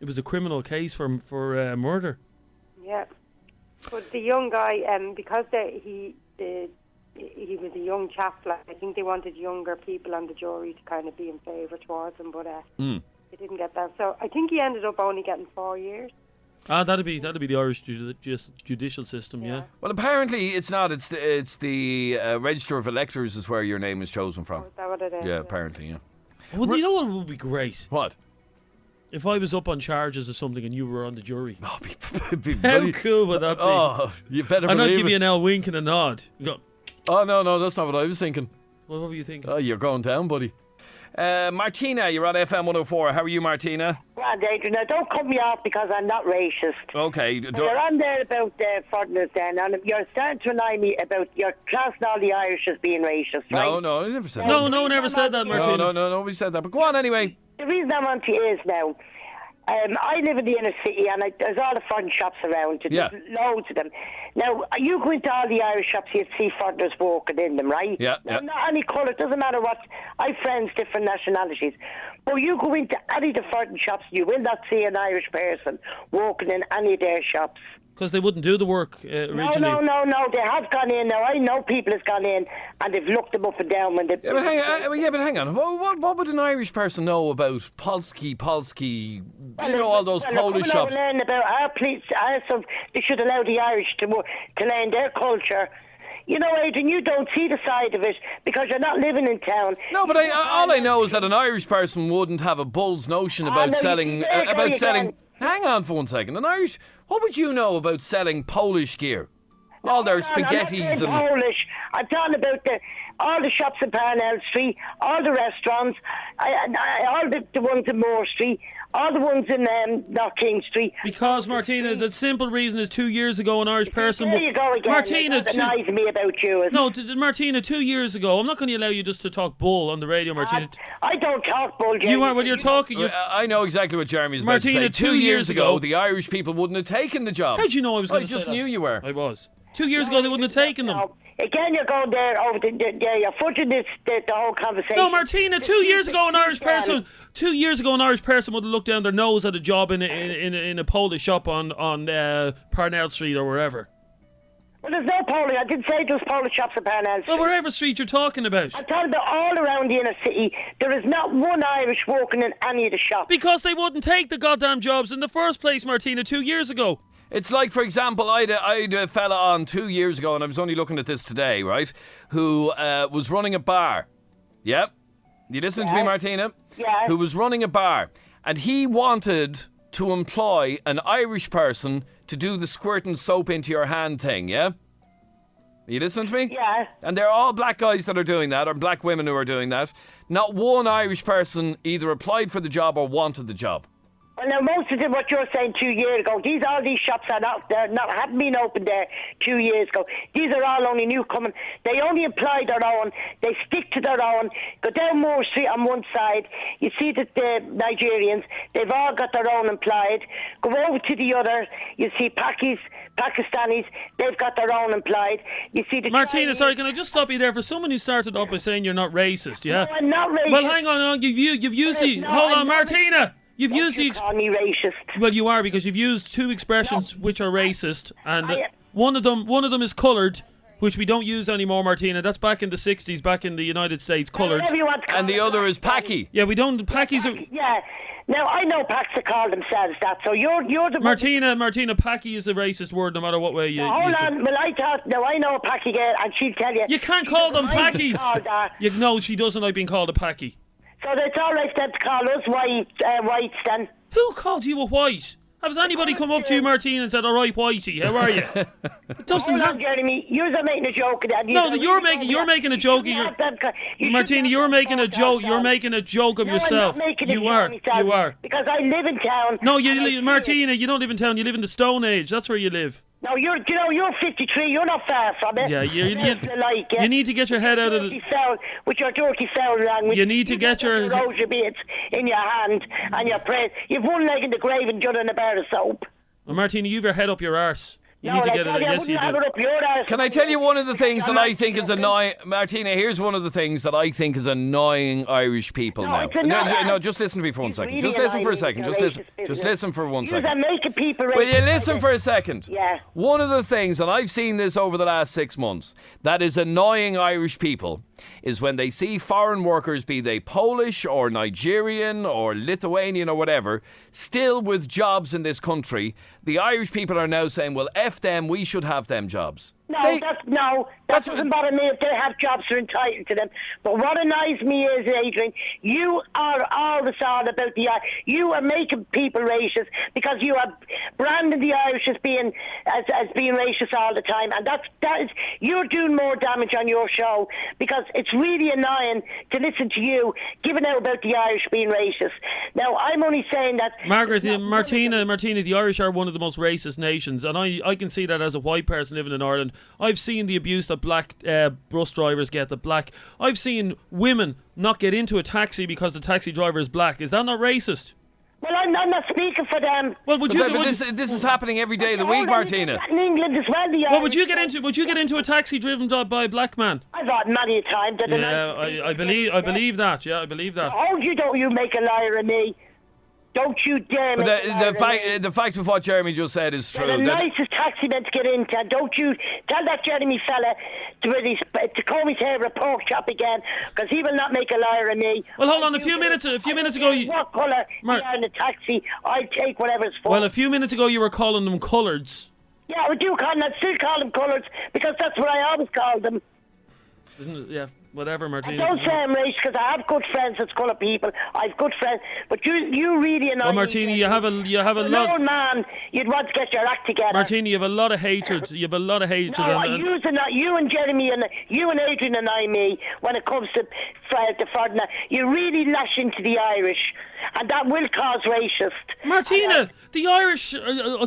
was a criminal case for murder. Yeah. But the young guy, because he was a young chap, like, I think they wanted younger people on the jury to kind of be in favour towards him, but they didn't get that. So I think he ended up only getting 4 years. That'd be the Irish judicial system, yeah. Well, apparently it's not. It's the Register of Electors is where your name is chosen from. Oh, is that what it is? Yeah, apparently, yeah. Well, you know what would be great? What? If I was up on charges of something and you were on the jury. Oh, how cool would that be? Oh, you better and believe I'd give you an L wink and a nod. You go, oh, no, that's not what I was thinking. Well, what were you thinking? Oh, you're going down, buddy. Martina, you're on FM104. How are you, Martina? Grand, Adrian. Now, don't cut me off because I'm not racist. Okay. You're on there about foreigners then, and you're starting to remind me about your class and all the Irish as being racist, right? No, I never said that. No one ever said that, Martina. No, nobody said that. But go on anyway. The reason I'm on to is now, I live in the inner city and there's all the foreign shops around. There's loads of them. Now, you go into all the Irish shops, you'd see foreigners walking in them, right? Yeah. Not any colour, it doesn't matter what. I have friends, different nationalities. But you go into any of the foreign shops, you will not see an Irish person walking in any of their shops. Because they wouldn't do the work originally. No. They have gone in now. I know people have gone in and they've looked them up and down when they. But hang on. What would an Irish person know about Polski? All those Polish shops. Learn about our police. They should allow the Irish to learn their culture. You know, Adrian, you don't see the side of it because you're not living in town. No, but all I know is that an Irish person wouldn't have a bull's notion about selling. Hang on for 1 second. What would you know about selling Polish gear? All their spaghettis and Polish. I'm talking about all the shops in Parnell Street, all the restaurants, all the ones in Moore Street, all the ones in North King Street. Because, Martina, the simple reason is 2 years ago an Irish person... There you go again. Martina, that annoys me about you. Martina, 2 years ago, I'm not going to allow you just to talk bull on the radio, Martina. I don't talk bull, Jeremy. You are, well, you're talking... I know exactly what Jeremy's about Martina, to say. 2 years ago, the Irish people wouldn't have taken the job. How did you know I was going to say I just knew you were. I was. 2 years ago, they wouldn't have taken them. Again, you're going there over you're fudging the whole conversation. No, Martina, 2 years ago, an Irish person. 2 years ago, an Irish person would have looked down their nose at a job in a Polish shop on Parnell Street or wherever. Well, there's no Polish. I didn't say there's Polish shops in Parnell Street. Well, wherever street you're talking about. I'm talking about all around the inner city. There is not one Irish walking in any of the shops. Because they wouldn't take the goddamn jobs in the first place, Martina, 2 years ago. It's like, for example, I had a fella on 2 years ago, and I was only looking at this today, right, who was running a bar. Yep. You listening to me, Martina? Yeah. Who was running a bar. And he wanted to employ an Irish person to do the squirting soap into your hand thing, yeah? Are you listening to me? Yeah. And they're all black guys that are doing that, or black women who are doing that. Not one Irish person either applied for the job or wanted the job. Well, now, most of what you're saying 2 years ago, all these shops are haven't been opened there 2 years ago. These are all only new coming. They only employ their own. They stick to their own. Go down Moore Street on one side. You see that the Nigerians, they've all got their own employed. Go over to the other. You see Pakistanis, they've got their own employed. You see the Martina, Chinese. sorry, can I just stop you there? For someone who started up by saying you're not racist, yeah? No, I'm not racist. Well, hang on, you've used the... Hold on, Martina! You've used the... call me racist. Well, you are, because you've used two expressions which are racist, and one of them is coloured, which we don't use anymore, Martina. That's back in the 60s, back in the United States, coloured. And the other is Paki. Yeah, we don't... Packies are... Yeah. Now, I know packs that call themselves that, so you're the... Martina, packy is a racist word no matter what way you Hold say. on, well, I know a packy girl, and she'll tell you... You can't call them packies. No, she doesn't like being called a packy. So it's all right then to call us whites then. Who called you a white? Has anybody come up to you, Martina, and said, all right, whitey, how are you? It doesn't Hold on, Jeremy, you're making a joke of that. You're making a joke of Martina, you're making a joke. You're making a joke of yourself. I'm not making You are. Because I live in town. No, Martina, you don't live in town. You live in the Stone Age. That's where you live. No, you're 53. You're not far from it. Yeah, you need to get your head out of the... With your dirty foul language. You need to get your... rosary beads in your hand and your prayer. You've one leg in the grave and you're in a bar of soap. Well, Martina, you've your head up your arse. You need to get it. Yes, you do. Can I tell you one of the things that I think is annoying? Martina, here's one of the things that I think is annoying Irish people now. No, just listen to me for 1 second. Just listen for a second. Just listen for 1 second. You're making people Will you listen for a second? Yeah. One of the things, and I've seen this over the last 6 months, that is annoying Irish people is when they see foreign workers, be they Polish or Nigerian or Lithuanian or whatever, still with jobs in this country, the Irish people are now saying, well, F them, we should have them jobs. That doesn't bother me if they have jobs that are entitled to them. But what annoys me is, Adrian, you are always on about you are making people racist because you are branding the Irish as being racist all the time, and that is you're doing more damage on your show because it's really annoying to listen to you giving out about the Irish being racist. Now I'm only saying that Martina, the Irish are one of the most racist nations, and I can see that as a white person living in Ireland. I've seen the abuse that black bus drivers get. I've seen women not get into a taxi because the taxi driver is black. Is that not racist? Well, I'm not speaking for them. Well, this is happening every day of the week, Martina. In England as well. Well, would you get into a taxi driven by a black man? I've had many a time. I believe that. Yeah, I believe that. Oh, don't you make a liar of me? Don't you dare make the fact of what Jeremy just said is true. They're the nicest taxi men to get into. Don't you tell that Jeremy fella to comb his hair at a pork chop again, because he will not make a liar of me. Well, hold on. A few minutes ago, what colour you are in the taxi? I'll take whatever's for. Well, a few minutes ago, you were calling them coloured. Yeah, I do call them. I still call them coloured because that's what I always call them. Isn't it? Yeah. Whatever, Martina. I don't say I'm racist because I have good friends that's colour people. I've good friends, but you really annoy me. Well, Martina, you have a lot. Old man, you'd want to get your act together. Martina, you have a lot of hatred. You have a lot of hatred. No, you and Jeremy and you and Adrian annoy me when it comes to Ferdinand. You really lash into the Irish, and that will cause racist. Martina, the Irish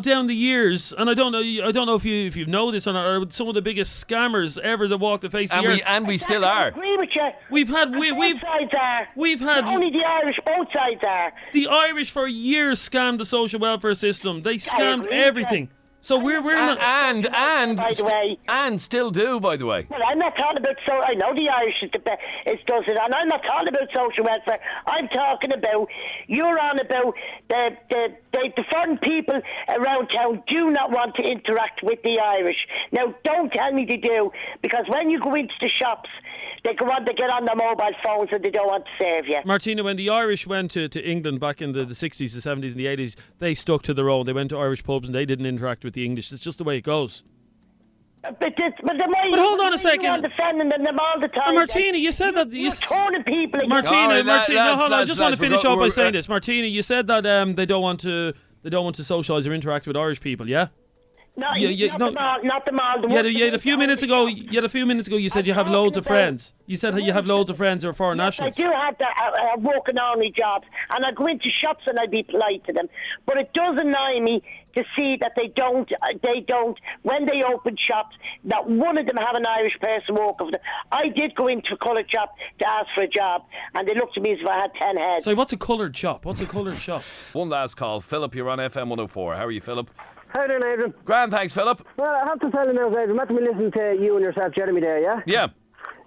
down the years, and I don't know if you know this or not, are some of the biggest scammers ever that walk the face of the earth. And we still are. I agree with you. Both sides are. Not only the Irish, both sides are. The Irish for years scammed the social welfare system. They scammed everything. So we're not, and still do, by the way. Well, I'm not talking about I know the Irish does it, and I'm not talking about social welfare. I'm talking about you're on about the foreign people around town do not want to interact with the Irish. Now, don't tell me they do, because when you go into the shops, they get on their mobile phones and they don't want to serve you. Martina, when the Irish went to England back in the 60s, the 70s and the 80s, they stuck to their own. They went to Irish pubs and they didn't interact with the English. It's just the way it goes. But hold on a second. You're defending them all the time. Martina, you said that you're turning people against. Martina, hold on. I just want to finish off by saying this. Martina, you said that they don't want to socialise or interact with Irish people. Yeah. Not them all. A few minutes ago, you said you have loads of friends. You said you have loads of friends who are foreign nationals. I do have working only jobs, and I go into shops and I be polite to them. But it does annoy me to see that they don't, when they open shops, that one of them have an Irish person working for them. I did go into a coloured shop to ask for a job, and they looked at me as if I had 10 heads. So what's a coloured shop? One last call. Philip, you're on FM104. How are you, Philip? How are you doing, Adrian? Grand, thanks, Philip. Well, I have to tell you now, Adrian, I'm actually listening to you and yourself, Jeremy, there, yeah? Yeah.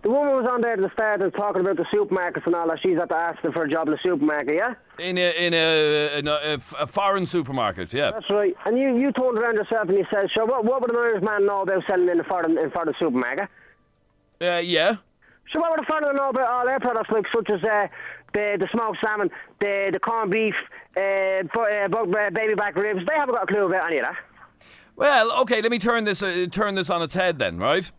The woman was on there at the start and talking about the supermarkets and all that. She's at the asking for a job in the supermarket, yeah? In a foreign supermarket, yeah. That's right. And you turned around yourself and you said, so what would an Irish man know about selling in a foreign supermarket? Yeah. So what would a foreigner know about all their products, like such as the smoked salmon, the corned beef, baby back ribs. They haven't got a clue about any of that. Well, okay, let me turn this on its head then, right?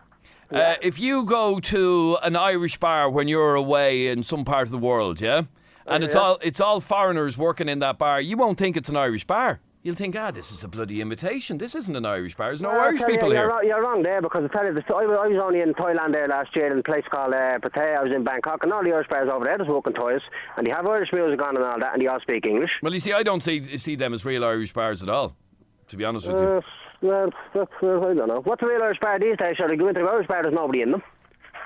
Yeah. If you go to an Irish bar when you're away in some part of the world, yeah, and it's all foreigners working in that bar, you won't think it's an Irish bar. You'll think, this is a bloody imitation. This isn't an Irish bar. There's no Irish people here. You're wrong there, because I tell you, I was only in Thailand there last year in a place called Pattaya. I was in Bangkok, and all the Irish bars over there, there's walking toys, and they have Irish music on and all that, and they all speak English. Well, you see, I don't see them as real Irish bars at all, to be honest with you. Well, I don't know. What's a real Irish bar these days? Sure, they go into an Irish bar, there's nobody in them.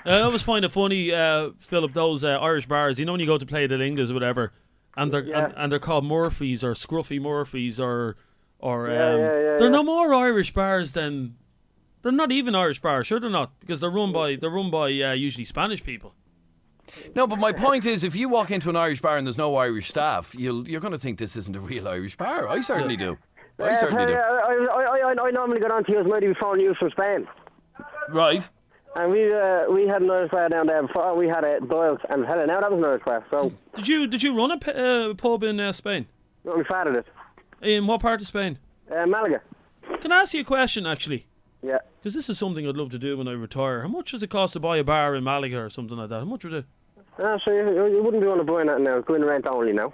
I always find it funny, Philip, those Irish bars, when you go to play the Lingas or whatever, and they're called Murphy's or Scruffy Murphy's or they're no more Irish bars than... They're not even Irish bars, sure they're not, because they're run by usually Spanish people. No, but my point is, if you walk into an Irish bar and there's no Irish staff, you're going to think this isn't a real Irish bar. I certainly do. I normally go down to use maybe phone you from Spain. Right. And we had an Irish bar down there before. We had Doyle's, and now that was an Irish bar. So did you run a pub in Spain? No, we fatted it. In what part of Spain? Malaga. Can I ask you a question, actually? Yeah. Because this is something I'd love to do when I retire. How much does it cost to buy a bar in Malaga or something like that? How much would it? So you wouldn't be want to buy that now. It's going to rent only now.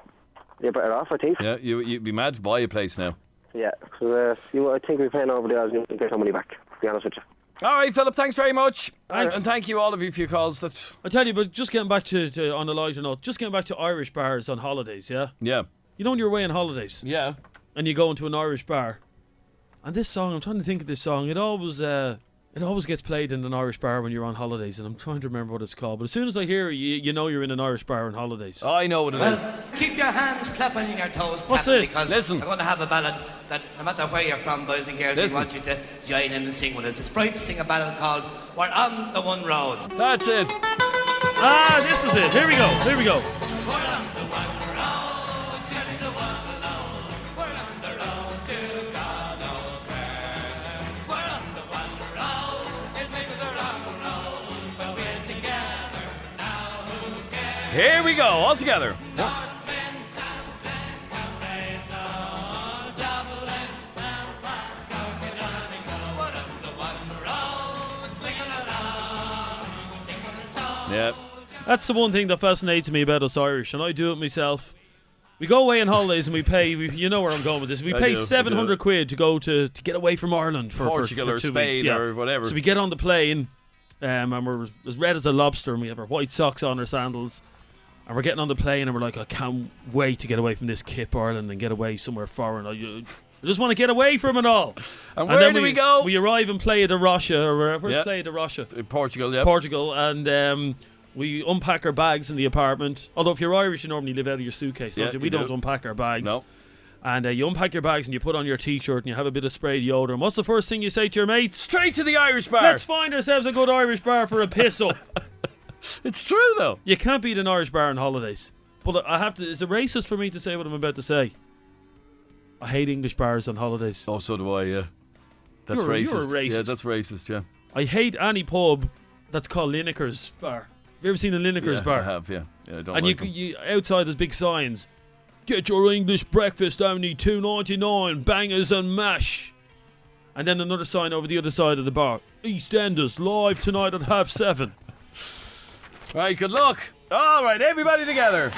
You're better off, I think. Yeah, you'd be mad to buy a place now. Yeah. So I think we're paying over the odds and get some money back, to be honest with you. All right, Philip, thanks very much. Thanks. And thank you, all of you, for your calls. I tell you, but just getting back to on a lighter note, just getting back to Irish bars on holidays, yeah? Yeah. You know when you're away on holidays? Yeah. And you go into an Irish bar. And this song, I'm trying to think of this song, it always gets played in an Irish bar when you're on holidays, and I'm trying to remember what it's called. But as soon as I hear it, you know you're in an Irish bar on holidays. Oh, I know what it is. Keep your hands clapping and your toes What's tapping, this? because Listen. we're going to have a ballad that no matter where you're from, boys and girls, we want you to join in and sing with us. It's bright to sing a ballad called We're on the One Road. That's it. This is it. Here we go. We're on the one road, sailing the one alone. We're on the road to God knows where. We're on the one road, it may be the wrong road, but we're together now. Who cares? Here we go, all together. Yeah. That's the one thing that fascinates me about us Irish, and I do it myself. We go away on holidays and we pay, you know where I'm going with this, we pay 700 quid to go to get away from Ireland for Portugal for or 2 Spain weeks, yeah. or whatever. So we get on the plane and we're as red as a lobster and we have our white socks on, our sandals, and we're getting on the plane and we're like, I can't wait to get away from this Kip Ireland and get away somewhere foreign. I just want to get away from it all. And where do we go? We arrive in Playa de Russia, or where's Playa de Russia? Portugal, yeah. Portugal, and we unpack our bags in the apartment. Although if you're Irish, you normally live out of your suitcase, don't you? We don't unpack our bags. No. And you unpack your bags and you put on your t-shirt and you have a bit of sprayed deodorant. What's the first thing you say to your mates? Straight to the Irish bar. Let's find ourselves a good Irish bar for a piss-up. It's true, though. You can't beat an Irish bar on holidays. But I have to... Is it racist for me to say what I'm about to say? I hate English bars on holidays. Oh, so do I, yeah. That's You're racist. a racist. Yeah, that's racist, yeah. I hate any pub that's called Lineker's bar. Have you ever seen a Lineker's bar? I have, yeah. I don't and like you outside there's big signs. Get your English breakfast only $2.99, bangers and mash. And then another sign over the other side of the bar. EastEnders live tonight at 7:30. Right, good luck. All right, everybody together.